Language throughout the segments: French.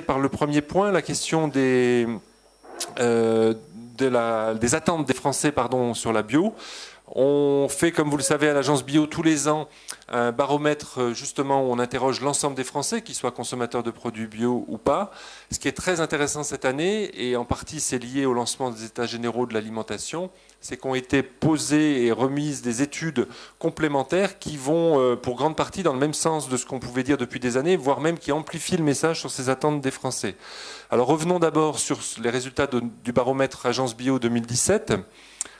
Par le premier point, la question des attentes des Français sur la bio. On fait, comme vous le savez, à l'agence bio tous les ans un baromètre justement où on interroge l'ensemble des Français, qu'ils soient consommateurs de produits bio ou pas. Ce qui est très intéressant cette année, et en partie c'est lié au lancement des États généraux de l'alimentation, c'est qu'ont été posées et remises des études complémentaires qui vont pour grande partie dans le même sens de ce qu'on pouvait dire depuis des années, voire même qui amplifient le message sur ces attentes des Français. Alors revenons d'abord sur les résultats du baromètre Agence Bio 2017.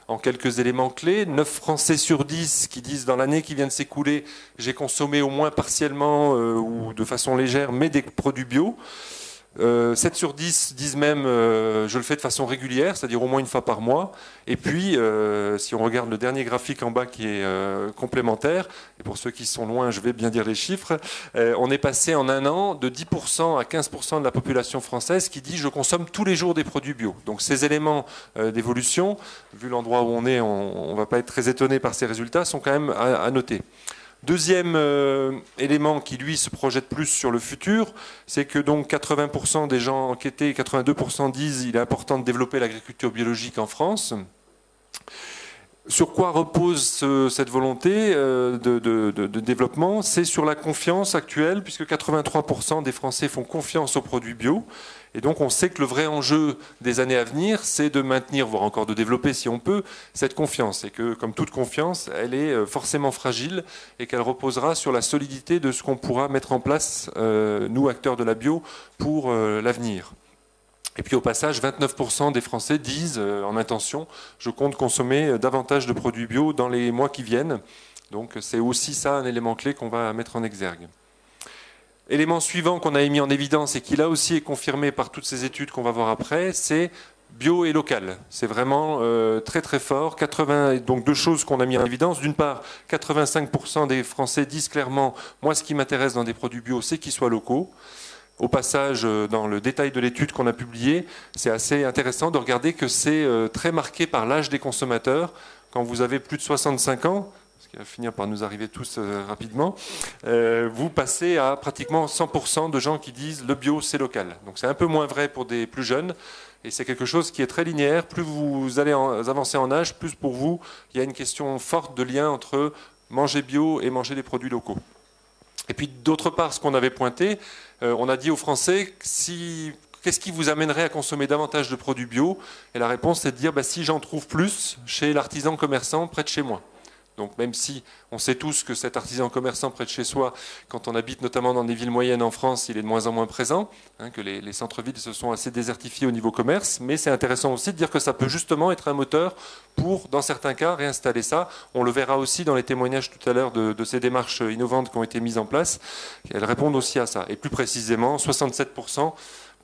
En quelques éléments clés, 9 Français sur 10 qui disent dans l'année qui vient de s'écouler, j'ai consommé au moins partiellement ou de façon légère, mais des produits bio. 7 sur 10 disent même je le fais de façon régulière, c'est-à-dire au moins une fois par mois. Et puis, si on regarde le dernier graphique en bas qui est complémentaire, et pour ceux qui sont loin, je vais bien dire les chiffres, on est passé en un an de 10% à 15% de la population française qui dit je consomme tous les jours des produits bio. Donc ces éléments d'évolution, vu l'endroit où on est, on ne va pas être très étonné par ces résultats, sont quand même à noter. Deuxième élément qui, lui, se projette plus sur le futur, c'est que donc 80% des gens enquêtés, 82% disent qu'il est important de développer l'agriculture biologique en France. Sur quoi repose cette volonté de développement? C'est sur la confiance actuelle, puisque 83% des Français font confiance aux produits bio. Et donc on sait que le vrai enjeu des années à venir, c'est de maintenir, voire encore de développer si on peut, cette confiance. Et que, comme toute confiance, elle est forcément fragile et qu'elle reposera sur la solidité de ce qu'on pourra mettre en place, nous, acteurs de la bio, pour l'avenir. Et puis au passage, 29% des Français disent en intention, je compte consommer davantage de produits bio dans les mois qui viennent. Donc c'est aussi ça un élément clé qu'on va mettre en exergue. Élément suivant qu'on a mis en évidence et qui là aussi est confirmé par toutes ces études qu'on va voir après, c'est bio et local. C'est vraiment très très fort. Donc deux choses qu'on a mis en évidence. D'une part, 85% des Français disent clairement, moi ce qui m'intéresse dans des produits bio, c'est qu'ils soient locaux. Au passage, dans le détail de l'étude qu'on a publiée, c'est assez intéressant de regarder que c'est très marqué par l'âge des consommateurs. Quand vous avez plus de 65 ans, ce qui va finir par nous arriver tous rapidement, vous passez à pratiquement 100% de gens qui disent le bio c'est local. Donc c'est un peu moins vrai pour des plus jeunes, et c'est quelque chose qui est très linéaire. Plus vous allez avancer en âge, plus pour vous, il y a une question forte de lien entre manger bio et manger des produits locaux. Et puis d'autre part, ce qu'on avait pointé, on a dit aux Français, qu'est-ce qui vous amènerait à consommer davantage de produits bio? Et la réponse, c'est de dire, si j'en trouve plus chez l'artisan commerçant près de chez moi. Donc même si on sait tous que cet artisan commerçant près de chez soi, quand on habite notamment dans des villes moyennes en France, il est de moins en moins présent, que les centres-villes se sont assez désertifiés au niveau commerce, mais c'est intéressant aussi de dire que ça peut justement être un moteur pour, dans certains cas, réinstaller ça. On le verra aussi dans les témoignages tout à l'heure de ces démarches innovantes qui ont été mises en place. Elles répondent aussi à ça. Et plus précisément, 67%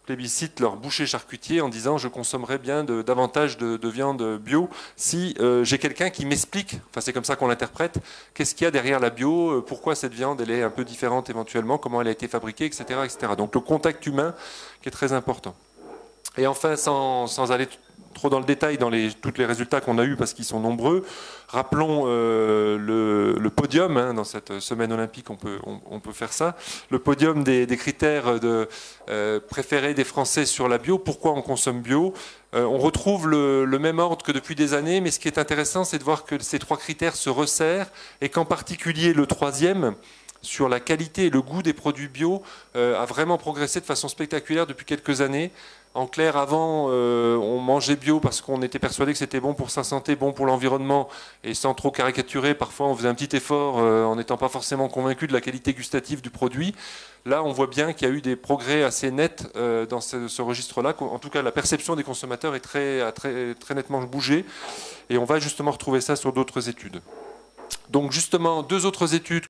plébiscitent leur boucher charcutier en disant je consommerais bien davantage de viande bio si j'ai quelqu'un qui m'explique, enfin c'est comme ça qu'on l'interprète, qu'est-ce qu'il y a derrière la bio, pourquoi cette viande elle est un peu différente éventuellement, comment elle a été fabriquée, etc., etc. Donc le contact humain qui est très important. Et enfin, sans aller trop dans le détail dans tous les résultats qu'on a eus parce qu'ils sont nombreux, rappelons le podium, dans cette semaine olympique on peut faire ça, le podium des critères préférés des Français sur la bio. Pourquoi on consomme bio? On retrouve le même ordre que depuis des années, mais ce qui est intéressant, c'est de voir que ces trois critères se resserrent et qu'en particulier le troisième, sur la qualité et le goût des produits bio, a vraiment progressé de façon spectaculaire depuis quelques années. En clair, avant, on mangeait bio parce qu'on était persuadé que c'était bon pour sa santé, bon pour l'environnement, et sans trop caricaturer, parfois on faisait un petit effort en n'étant pas forcément convaincu de la qualité gustative du produit. Là, on voit bien qu'il y a eu des progrès assez nets dans ce registre-là. En tout cas, la perception des consommateurs a très nettement bougé, et on va justement retrouver ça sur d'autres études. Donc justement, deux autres études